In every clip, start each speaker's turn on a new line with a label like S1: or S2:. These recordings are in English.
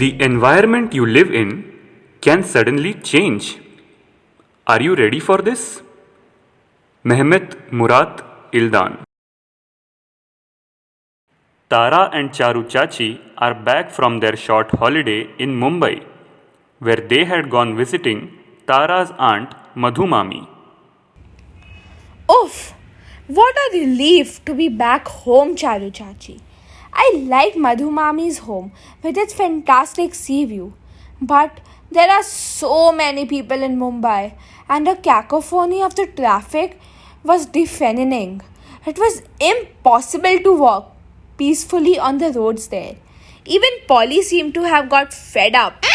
S1: The environment you live in can suddenly change. Are you ready for this? Mehmet Murat Ildan. Tara and Charu Chachi are back from their short holiday in Mumbai, where they had gone visiting Tara's aunt Madhu Mami.
S2: Oof! What a relief to be back home, Charu Chachi. I like Madhu Mami's home with its fantastic sea view. But there are so many people in Mumbai, and the cacophony of the traffic was deafening. It was impossible to walk peacefully on the roads there. Even Polly seemed to have got fed up.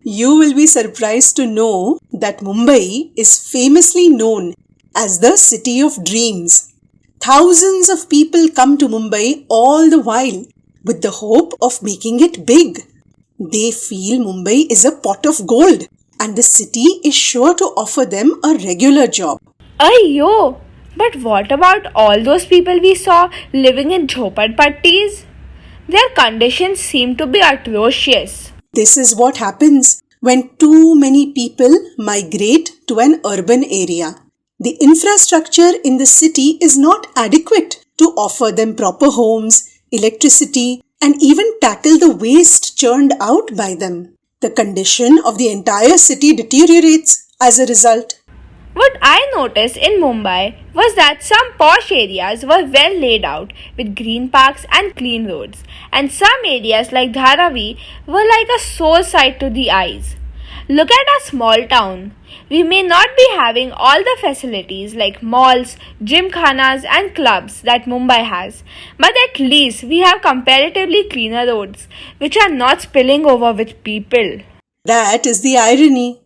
S3: You will be surprised to know that Mumbai is famously known as the city of dreams. Thousands of people come to Mumbai all the while with the hope of making it big. They feel Mumbai is a pot of gold and the city is sure to offer them a regular job.
S2: Ayyo! But what about all those people we saw living in jhopadpattis? Their conditions seem to be atrocious.
S3: This is what happens when too many people migrate to an urban area. The infrastructure in the city is not adequate to offer them proper homes, electricity, and even tackle the waste churned out by them. The condition of the entire city deteriorates as a result.
S2: What I noticed in Mumbai was that some posh areas were well laid out with green parks and clean roads, and some areas like Dharavi were like a sore sight to the eyes. Look at our small town. We may not be having all the facilities like malls, gymkhanas, and clubs that Mumbai has, but at least we have comparatively cleaner roads which are not spilling over with people.
S3: That is the irony.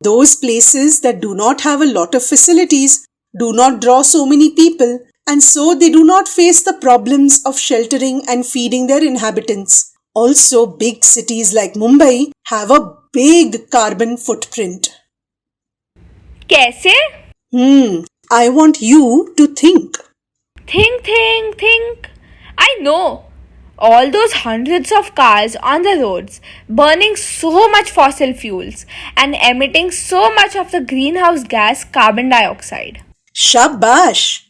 S3: Those places that do not have a lot of facilities do not draw so many people, and so they do not face the problems of sheltering and feeding their inhabitants. Also, big cities like Mumbai have a big carbon footprint.
S2: Kaise?
S3: I want you to think.
S2: Think. I know. All those hundreds of cars on the roads burning so much fossil fuels and emitting so much of the greenhouse gas carbon dioxide.
S3: Shabash!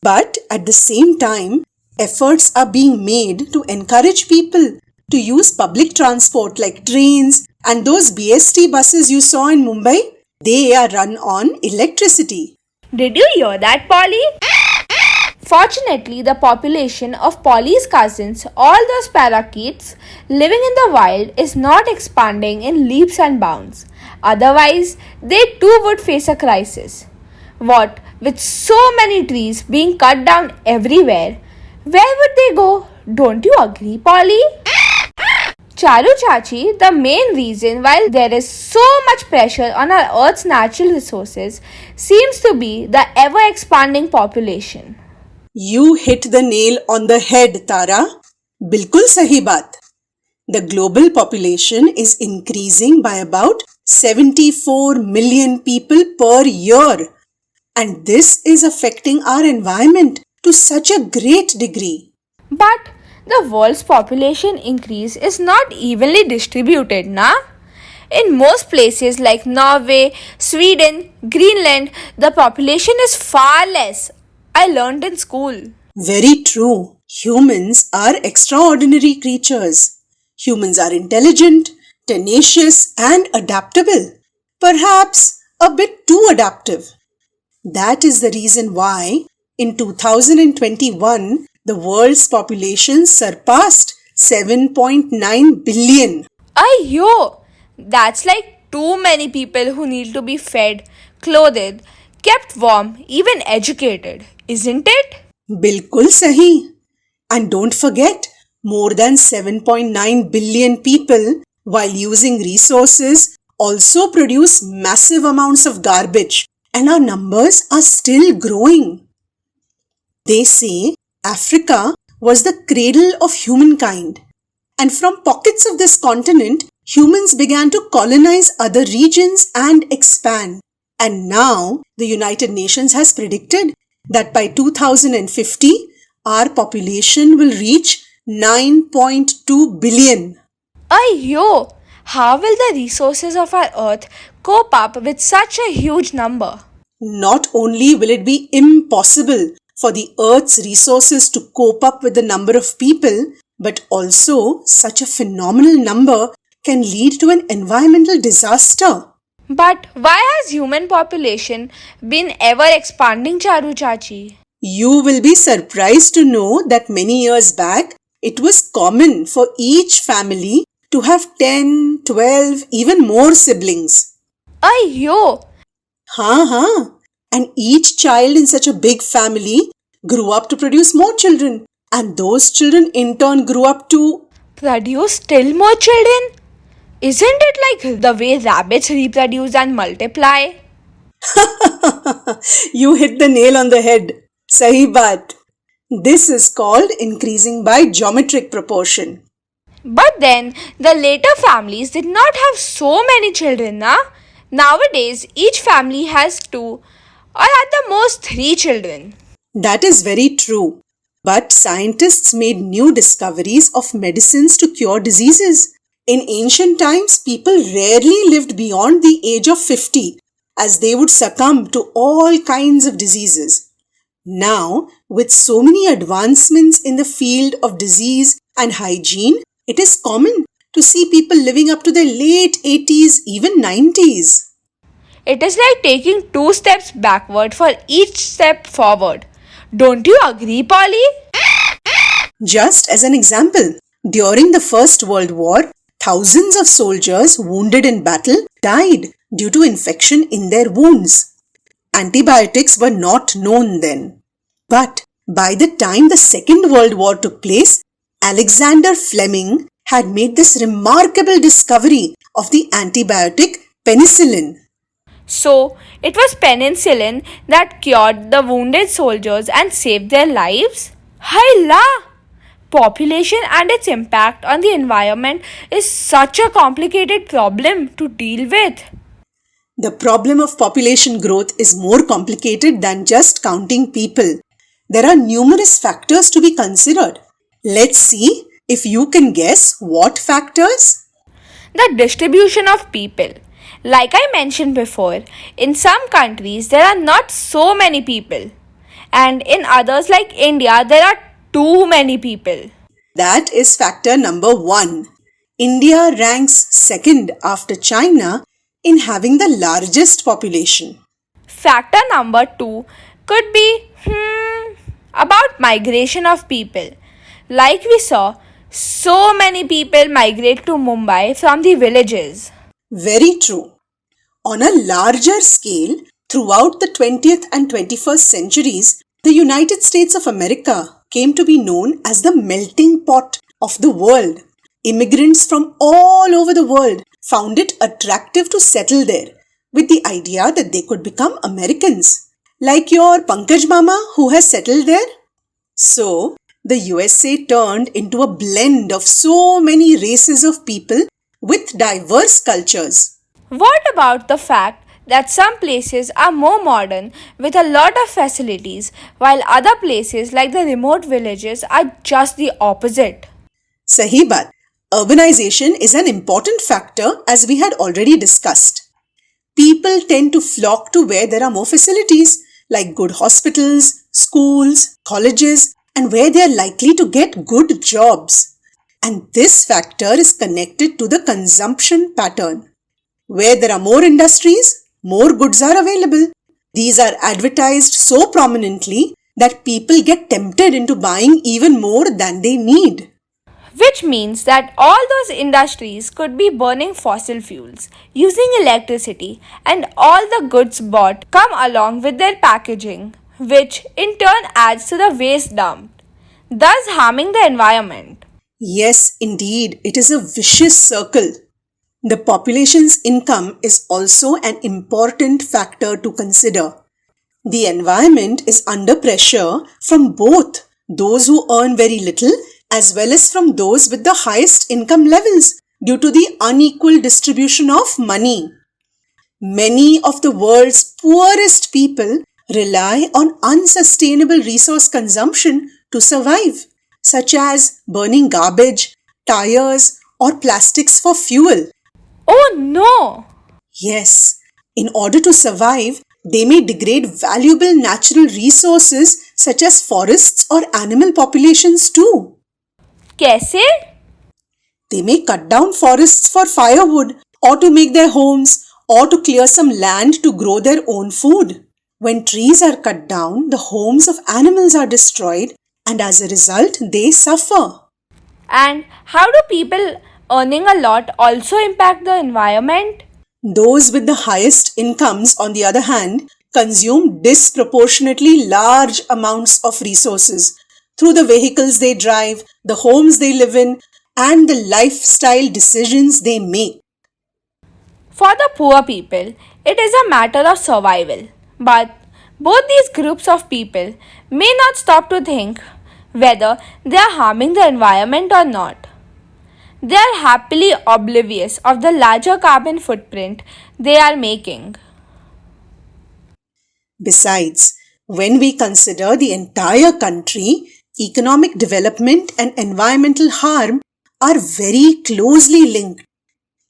S3: But at the same time, efforts are being made to encourage people to use public transport like trains and those BST buses you saw in Mumbai. They are run on electricity.
S2: Did you hear that, Polly? Fortunately, the population of Polly's cousins, all those parakeets living in the wild, is not expanding in leaps and bounds. Otherwise, they too would face a crisis. What with so many trees being cut down everywhere, where would they go? Don't you agree, Polly? Charu Chachi, the main reason why there is so much pressure on our Earth's natural resources seems to be the ever expanding population.
S3: You hit the nail on the head, Tara. Bilkul sahi baat. The global population is increasing by about 74 million people per year. And this is affecting our environment to such a great degree.
S2: But the world's population increase is not evenly distributed, na? In most places like Norway, Sweden, Greenland, the population is far less. I learned in school.
S3: Very true. Humans are extraordinary creatures. Humans are intelligent, tenacious, and adaptable. Perhaps a bit too adaptive. That is the reason why in 2021 the world's population surpassed 7.9 billion.
S2: Ayyo! That's like too many people who need to be fed, clothed, kept warm, even educated, isn't it?
S3: Bilkul sahi. And don't forget, more than 7.9 billion people, while using resources, also produce massive amounts of garbage, and our numbers are still growing. They say Africa was the cradle of humankind, and from pockets of this continent, humans began to colonize other regions and expand. And now, the United Nations has predicted that by 2050, our population will reach 9.2 billion.
S2: Ayyo! How will the resources of our earth cope up with such a huge number?
S3: Not only will it be impossible for the Earth's resources to cope up with the number of people, but also such a phenomenal number can lead to an environmental disaster.
S2: But why has human population been ever expanding, Charu Chachi?
S3: You will be surprised to know that many years back, it was common for each family to have 10, 12, even more siblings.
S2: Ayyo!
S3: Ha. And each child in such a big family grew up to produce more children. And those children in turn grew up to...
S2: Produce still more children? Isn't it like the way rabbits reproduce and multiply?
S3: You hit the nail on the head. Sahi baat. This is called increasing by geometric proportion.
S2: But then the later families did not have so many children, na? Nowadays, each family has 2 or at the most 3 children.
S3: That is very true. But scientists made new discoveries of medicines to cure diseases. In ancient times, people rarely lived beyond the age of 50 as they would succumb to all kinds of diseases. Now, with so many advancements in the field of disease and hygiene, it is common to see people living up to their late 80s, even 90s.
S2: It is like taking 2 steps backward for each step forward. Don't you agree, Polly?
S3: Just as an example, during the First World War, thousands of soldiers wounded in battle died due to infection in their wounds. Antibiotics were not known then. But by the time the Second World War took place, Alexander Fleming had made this remarkable discovery of the antibiotic penicillin.
S2: So, it was penicillin that cured the wounded soldiers and saved their lives? Hayla! Population and its impact on the environment is such a complicated problem to deal with.
S3: The problem of population growth is more complicated than just counting people. There are numerous factors to be considered. Let's see if you can guess what factors?
S2: The distribution of people. Like I mentioned before, in some countries there are not so many people, and in others like India there are too many people.
S3: That is factor number 1. India ranks second after China in having the largest population.
S2: Factor number 2 could be about migration of people. Like we saw, so many people migrate to Mumbai from the villages.
S3: Very true. On a larger scale, throughout the 20th and 21st centuries, the United States of America came to be known as the melting pot of the world. Immigrants from all over the world found it attractive to settle there with the idea that they could become Americans. Like your Pankaj Mama who has settled there. So, the USA turned into a blend of so many races of people with diverse cultures.
S2: What about the fact that some places are more modern with a lot of facilities while other places like the remote villages are just the opposite?
S3: Sahi baat. Urbanization is an important factor as we had already discussed. People tend to flock to where there are more facilities like good hospitals, schools, colleges, and where they are likely to get good jobs. And this factor is connected to the consumption pattern. Where there are more industries, more goods are available. These are advertised so prominently that people get tempted into buying even more than they need.
S2: Which means that all those industries could be burning fossil fuels, using electricity, and all the goods bought come along with their packaging, which in turn adds to the waste dumped, thus harming the environment.
S3: Yes, indeed, it is a vicious circle. The population's income is also an important factor to consider. The environment is under pressure from both those who earn very little as well as from those with the highest income levels due to the unequal distribution of money. Many of the world's poorest people rely on unsustainable resource consumption to survive, such as burning garbage, tires, or plastics for fuel.
S2: Oh no!
S3: Yes, in order to survive, they may degrade valuable natural resources such as forests or animal populations too.
S2: Kaise?
S3: They may cut down forests for firewood or to make their homes or to clear some land to grow their own food. When trees are cut down, the homes of animals are destroyed and as a result, they suffer.
S2: And how do people earning a lot also impact the environment?
S3: Those with the highest incomes, on the other hand, consume disproportionately large amounts of resources through the vehicles they drive, the homes they live in, and the lifestyle decisions they make.
S2: For the poor people, it is a matter of survival. But both these groups of people may not stop to think whether they are harming the environment or not. They are happily oblivious of the larger carbon footprint they are making.
S3: Besides, when we consider the entire country, economic development and environmental harm are very closely linked.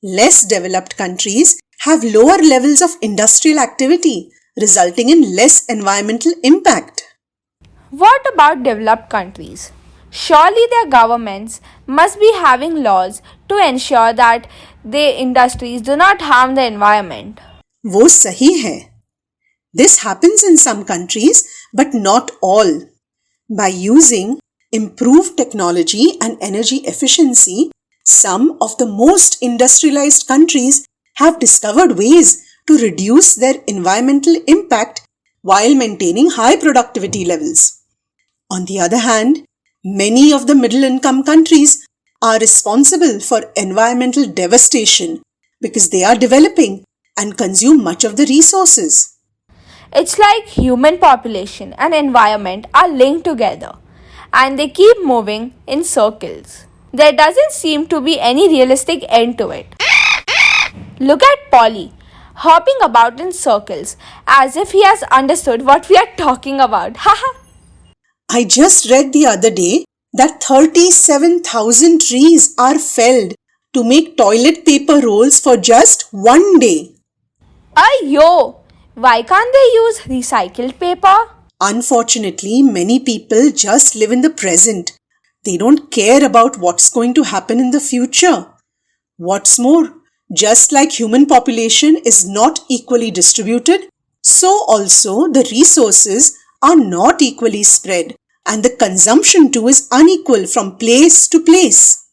S3: Less developed countries have lower levels of industrial activity, resulting in less environmental impact.
S2: What about developed countries? Surely their governments must be having laws to ensure that their industries do not harm the environment.
S3: वो सही है. This happens in some countries, but not all. By using improved technology and energy efficiency, some of the most industrialized countries have discovered ways to reduce their environmental impact while maintaining high productivity levels. On the other hand, many of the middle-income countries are responsible for environmental devastation because they are developing and consume much of the resources.
S2: It's like human population and environment are linked together and they keep moving in circles. There doesn't seem to be any realistic end to it. Look at Polly, hopping about in circles as if he has understood what we are talking about. Haha.
S3: I just read the other day that 37,000 trees are felled to make toilet paper rolls for just one day.
S2: Ayyo! Why can't they use recycled paper?
S3: Unfortunately, many people just live in the present. They don't care about what's going to happen in the future. What's more, just like human population is not equally distributed, so also the resources are not equally spread and the consumption too is unequal from place to place.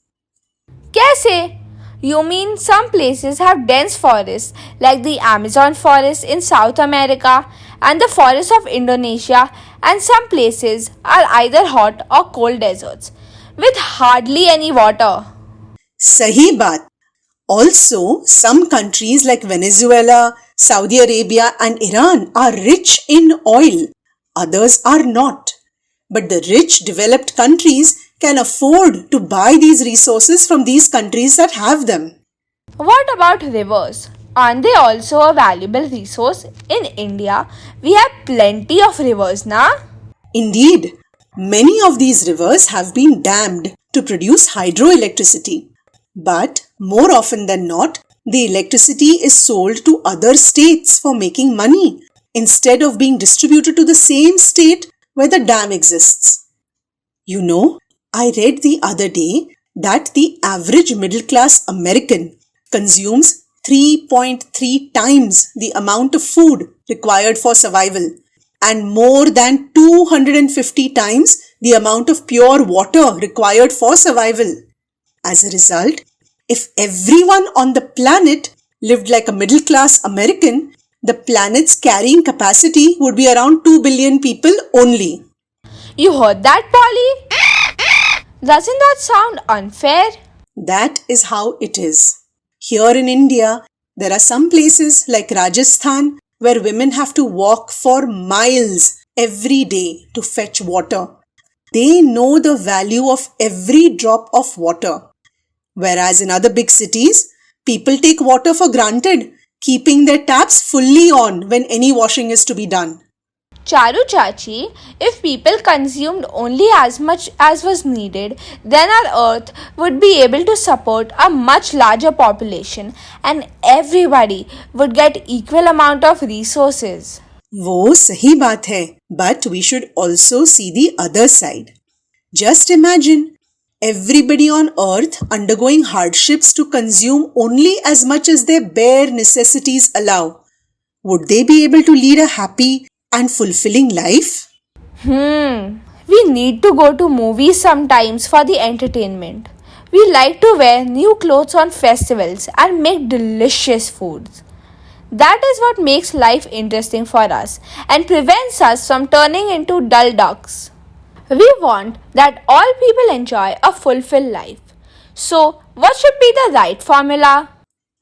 S2: Kaise? You mean some places have dense forests like the Amazon forest in South America and the forests of Indonesia, and some places are either hot or cold deserts with hardly any water.
S3: Sahi baat. Also, some countries like Venezuela, Saudi Arabia and Iran are rich in oil. Others are not. But the rich developed countries can afford to buy these resources from these countries that have them.
S2: What about rivers? Aren't they also a valuable resource? In India, we have plenty of rivers, na?
S3: Indeed, many of these rivers have been dammed to produce hydroelectricity. But more often than not, the electricity is sold to other states for making money instead of being distributed to the same state where the dam exists. You know, I read the other day that the average middle-class American consumes 3.3 times the amount of food required for survival and more than 250 times the amount of pure water required for survival. As a result, if everyone on the planet lived like a middle-class American, the planet's carrying capacity would be around 2 billion people only.
S2: You heard that, Polly? Doesn't that sound unfair?
S3: That is how it is. Here in India, there are some places like Rajasthan where women have to walk for miles every day to fetch water. They know the value of every drop of water. Whereas in other big cities, people take water for granted, keeping their taps fully on when any washing is to be done.
S2: Charu Chachi, if people consumed only as much as was needed, then our earth would be able to support a much larger population and everybody would get equal amount of resources.
S3: वो सही बात है, but we should also see the other side. Just imagine everybody on earth undergoing hardships to consume only as much as their bare necessities allow. Would they be able to lead a happy and fulfilling life?
S2: We need to go to movies sometimes for the entertainment. We like to wear new clothes on festivals and make delicious foods. That is what makes life interesting for us and prevents us from turning into dull ducks. We want that all people enjoy a fulfilled life. So, what should be the right formula?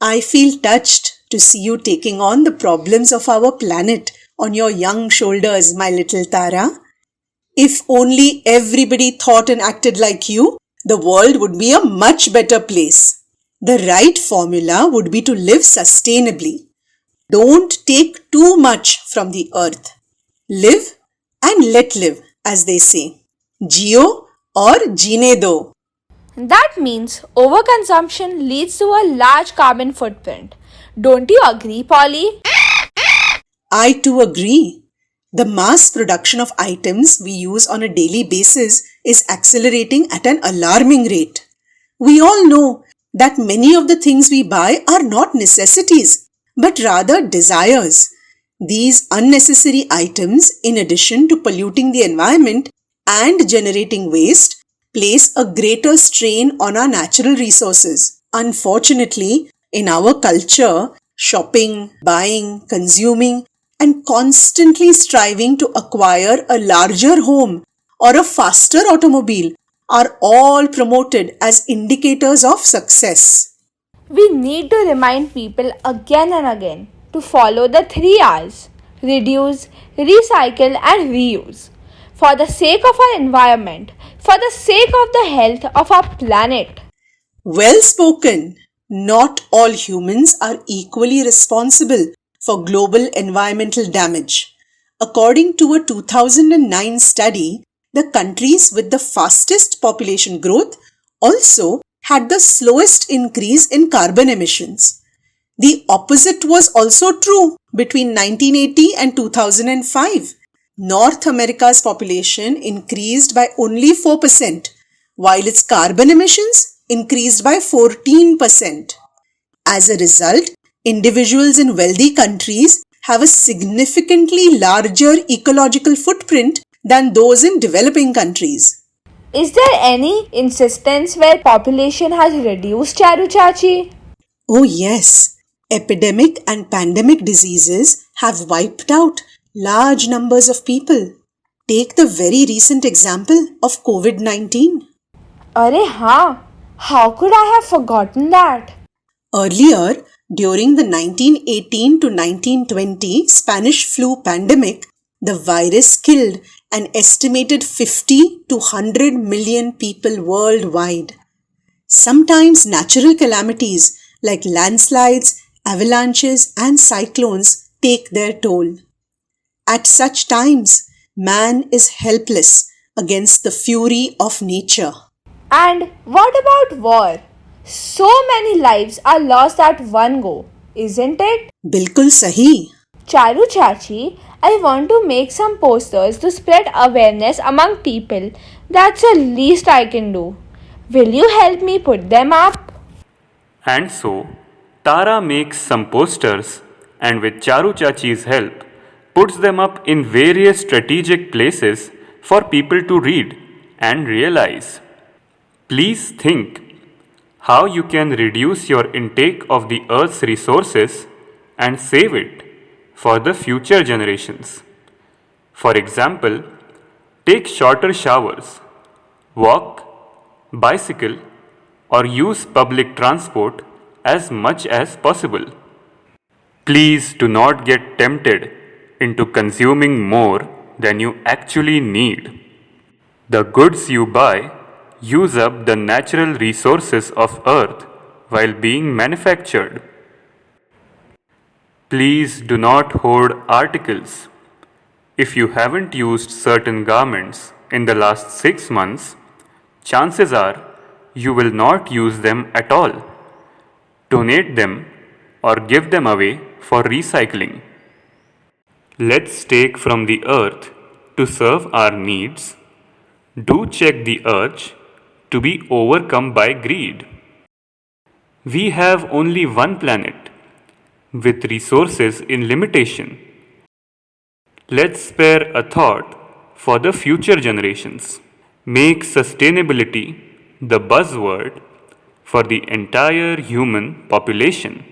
S3: I feel touched to see you taking on the problems of our planet on your young shoulders, my little Tara. If only everybody thought and acted like you, the world would be a much better place. The right formula would be to live sustainably. Don't take too much from the earth. Live and let live, as they say. Jio or jeene do.
S2: That means overconsumption leads to a large carbon footprint. Don't you agree, Polly?
S3: I too agree. The mass production of items we use on a daily basis is accelerating at an alarming rate. We all know that many of the things we buy are not necessities, but rather desires. These unnecessary items, in addition to polluting the environment and generating waste, place a greater strain on our natural resources. Unfortunately, in our culture, shopping, buying, consuming, and constantly striving to acquire a larger home or a faster automobile are all promoted as indicators of success.
S2: We need to remind people again and again to follow the 3 R's: reduce, recycle, and reuse. For the sake of our environment, for the sake of the health of our planet.
S3: Well spoken. Not all humans are equally responsible for global environmental damage. According to a 2009 study, the countries with the fastest population growth also had the slowest increase in carbon emissions. The opposite was also true between 1980 and 2005. North America's population increased by only 4%, while its carbon emissions increased by 14%. As a result, individuals in wealthy countries have a significantly larger ecological footprint than those in developing countries.
S2: Is there any instance where population has reduced, Charu Chachi?
S3: Oh yes, epidemic and pandemic diseases have wiped out large numbers of people. Take the very recent example of COVID-19.
S2: Arey haan, how could I have forgotten that?
S3: Earlier, during the 1918 to 1920 Spanish flu pandemic, the virus killed an estimated 50 to 100 million people worldwide. Sometimes natural calamities like landslides, avalanches, and cyclones take their toll. At such times, man is helpless against the fury of nature.
S2: And what about war? So many lives are lost at one go, isn't it?
S3: Bilkul sahi.
S2: Charu Chachi, I want to make some posters to spread awareness among people. That's the least I can do. Will you help me put them up?
S1: And so, Tara makes some posters and with Charu Chachi's help, puts them up in various strategic places for people to read and realize. Please think how you can reduce your intake of the earth's resources and save it for the future generations. For example, take shorter showers, walk, bicycle, or use public transport as much as possible. Please do not get tempted into consuming more than you actually need. The goods you buy use up the natural resources of earth while being manufactured. Please do not hoard articles. If you haven't used certain garments in the last 6 months, chances are you will not use them at all. Donate them or give them away for recycling. Let's take from the earth to serve our needs. Do check the urge to be overcome by greed. We have only one planet with resources in limitation. Let's spare a thought for the future generations. Make sustainability the buzzword for the entire human population.